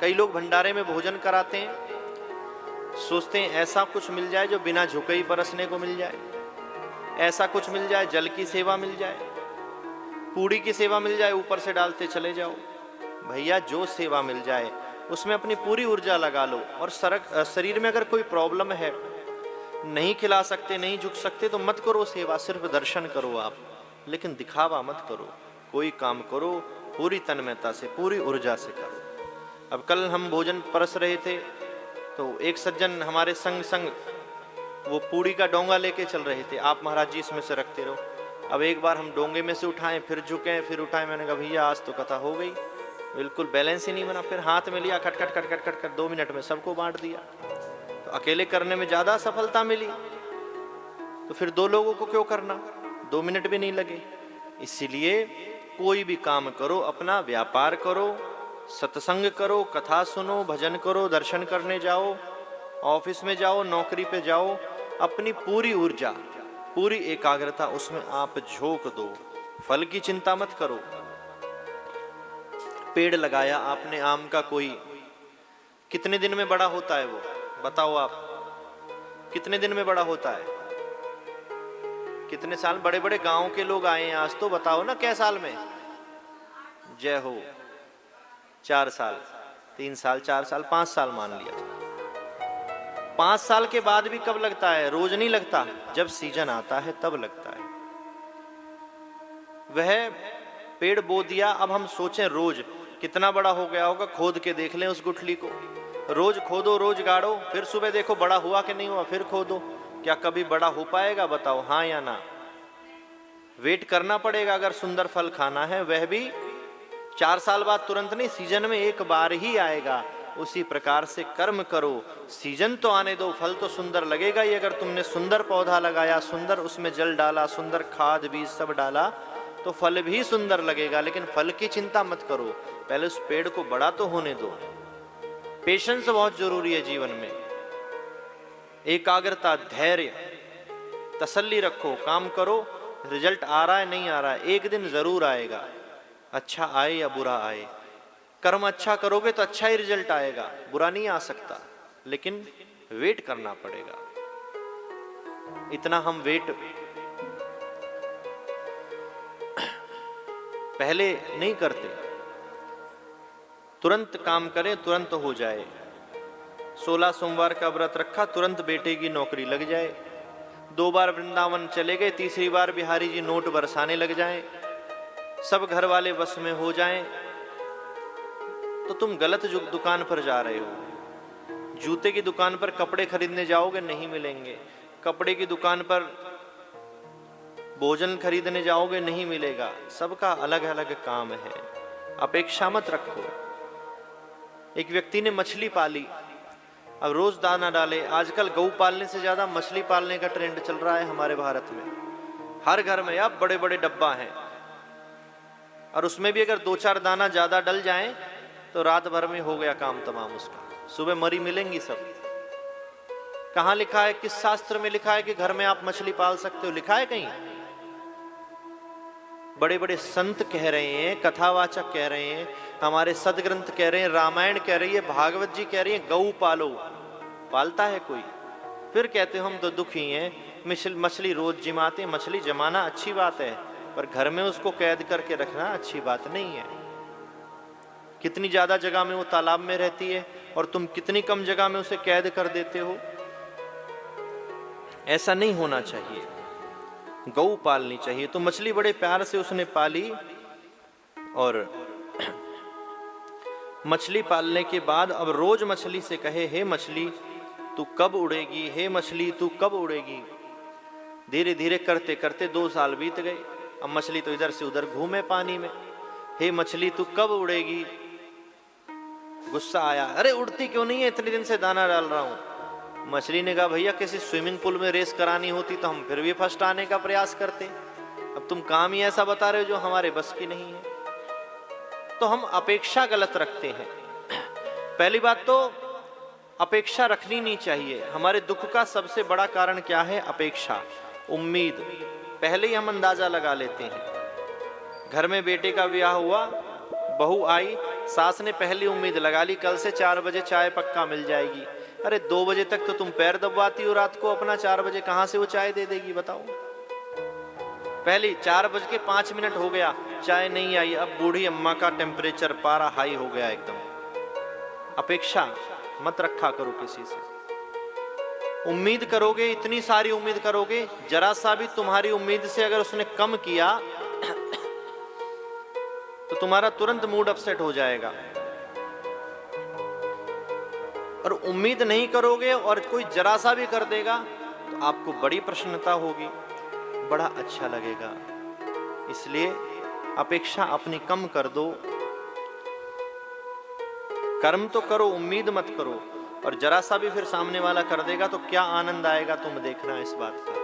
कई लोग भंडारे में भोजन कराते हैं, सोचते हैं ऐसा कुछ मिल जाए जो बिना झुके ही परसने को मिल जाए, ऐसा कुछ मिल जाए, जल की सेवा मिल जाए, पूड़ी की सेवा मिल जाए, ऊपर से डालते चले जाओ। भैया जो सेवा मिल जाए उसमें अपनी पूरी ऊर्जा लगा लो। और शरीर में अगर कोई प्रॉब्लम है, नहीं खिला सकते, नहीं झुक सकते, तो मत करो सेवा, सिर्फ दर्शन करो आप, लेकिन दिखावा मत करो। कोई काम करो पूरी तन्मयता से, पूरी ऊर्जा से करो। अब कल हम भोजन परस रहे थे तो एक सज्जन हमारे संग वो पूड़ी का डोंगा लेके चल रहे थे। आप महाराज जी इसमें से रखते रहो। अब एक बार हम डोंगे में से उठाएं, फिर झुकें, फिर उठाएं। मैंने कहा भैया आज तो कथा हो गई, बिल्कुल बैलेंस ही नहीं बना। फिर हाथ में लिया, खट खट खट खट खट खट 2 मिनट में सबको बांट दिया। तो अकेले करने में ज्यादा सफलता मिली, तो फिर 2 लोगों को क्यों करना, 2 मिनट भी नहीं लगे। इसीलिए कोई भी काम करो, अपना व्यापार करो, सत्संग करो, कथा सुनो, भजन करो, दर्शन करने जाओ, ऑफिस में जाओ, नौकरी पे जाओ, अपनी पूरी ऊर्जा, पूरी एकाग्रता उसमें आप झोंक दो। फल की चिंता मत करो। पेड़ लगाया आपने आम का, कोई कितने दिन में बड़ा होता है वो बताओ आप, कितने दिन में बड़ा होता है, कितने साल? बड़े बड़े गांव के लोग आए हैं आज, तो बताओ ना क्या साल में? जय हो, 4 साल, 3 साल, 4 साल, 5 साल मान लिया। 5 साल के बाद भी कब लगता है? रोज नहीं लगता, जब सीजन आता है तब लगता है। वह पेड़ बो दिया, अब हम सोचें रोज कितना बड़ा हो गया होगा, खोद के देख लें उस गुठली को। रोज खोदो, रोज गाड़ो, फिर सुबह देखो बड़ा हुआ कि नहीं हुआ, फिर खोदो। क्या कभी बड़ा हो पाएगा? बताओ हाँ या ना। वेट करना पड़ेगा अगर सुंदर फल खाना है, वह भी 4 साल बाद, तुरंत नहीं, सीजन में एक बार ही आएगा। उसी प्रकार से कर्म करो, सीजन तो आने दो, फल तो सुंदर लगेगा ही। अगर तुमने सुंदर पौधा लगाया, सुंदर उसमें जल डाला, सुंदर खाद बीज सब डाला, तो फल भी सुंदर लगेगा। लेकिन फल की चिंता मत करो, पहले उस पेड़ को बड़ा तो होने दो। पेशेंस बहुत जरूरी है जीवन में, एकाग्रता, धैर्य, तसल्ली रखो, काम करो। रिजल्ट आ रहा है नहीं आ रहा है, एक दिन जरूर आएगा, अच्छा आए या बुरा आए। कर्म अच्छा करोगे तो अच्छा ही रिजल्ट आएगा, बुरा नहीं आ सकता, लेकिन वेट करना पड़ेगा। इतना हम वेट पहले नहीं करते, तुरंत काम करें, तुरंत हो जाए। 16 सोमवार का व्रत रखा, तुरंत बेटे की नौकरी लग जाए। 2 बार वृंदावन चले गए, तीसरी बार बिहारी जी नोट बरसाने लग जाएं, सब घर वाले बस में हो जाएं, तो तुम गलत दुकान पर जा रहे हो। जूते की दुकान पर कपड़े खरीदने जाओगे, नहीं मिलेंगे। कपड़े की दुकान पर भोजन खरीदने जाओगे, नहीं मिलेगा। सबका अलग अलग काम है, अपेक्षा मत रखो। एक व्यक्ति ने मछली पाली, अब रोज दाना डाले। आजकल गौ पालने से ज्यादा मछली पालने का ट्रेंड चल रहा है हमारे भारत में। हर घर में अब बड़े बड़े डब्बा हैं, और उसमें भी अगर 2-4 दाना ज्यादा डल जाएं तो रात भर में हो गया काम तमाम उसका। सुबह मरी मिलेंगी सब। कहां लिखा है, किस शास्त्र में लिखा है कि घर में आप मछली पाल सकते हो? लिखा है कहीं? बड़े बड़े संत कह रहे हैं, कथावाचक कह रहे हैं, हमारे सदग्रंथ कह रहे हैं, रामायण कह रही है, भागवत जी कह रही है, गऊ पालो। पालता है कोई? फिर कहते हो हम तो दुखी हैं, मछली रोज जिमाते। मछली जमाना अच्छी बात है, पर घर में उसको कैद करके रखना अच्छी बात नहीं है। कितनी ज्यादा जगह में वो तालाब में रहती है, और तुम कितनी कम जगह में उसे कैद कर देते हो। ऐसा नहीं होना चाहिए, गौ पालनी चाहिए। तो मछली बड़े प्यार से उसने पाली, और मछली पालने के बाद अब रोज मछली से कहे, हे मछली तू कब उड़ेगी, हे मछली तू कब उड़ेगी। धीरे धीरे करते करते 2 साल बीत गए। अब मछली तो इधर से उधर घूमे पानी में, हे मछली तू कब उड़ेगी। गुस्सा आया, अरे उड़ती क्यों नहीं है, इतने दिन से दाना डाल रहा हूं। मछली ने कहा, भैया किसी स्विमिंग पूल में रेस करानी होती तो हम फिर भी फर्स्ट आने का प्रयास करते, अब तुम काम ही ऐसा बता रहे हो जो हमारे बस की नहीं है। तो हम अपेक्षा गलत रखते हैं। पहली बात तो अपेक्षा रखनी नहीं चाहिए। हमारे दुख का सबसे बड़ा कारण क्या है? अपेक्षा, उम्मीद। पहले ही हम अंदाजा लगा लेते हैं। घर में बेटे का ब्याह हुआ, बहू आई, सास ने पहली उम्मीद लगा ली, कल से 4 बजे चाय पक्का मिल जाएगी। अरे 2 बजे तक तो तुम पैर दबाती हो रात को अपना, 4 बजे कहां से वो चाय दे देगी बताओ। पहली 4:05 हो गया, चाय नहीं आई। अब बूढ़ी अम्मा का टेम्परेचर पारा हाई हो गया एकदम। अपेक्षा मत रखा करो किसी से। उम्मीद करोगे, इतनी सारी उम्मीद करोगे, जरा सा भी तुम्हारी उम्मीद से अगर उसने कम किया तो तुम्हारा तुरंत मूड अपसेट हो जाएगा। और उम्मीद नहीं करोगे और कोई जरा सा भी कर देगा तो आपको बड़ी प्रसन्नता होगी, बड़ा अच्छा लगेगा। इसलिए अपेक्षा अपनी कम कर दो, कर्म तो करो, उम्मीद मत करो। और जरा सा भी फिर सामने वाला कर देगा तो क्या आनंद आएगा तुम देखना इस बात का।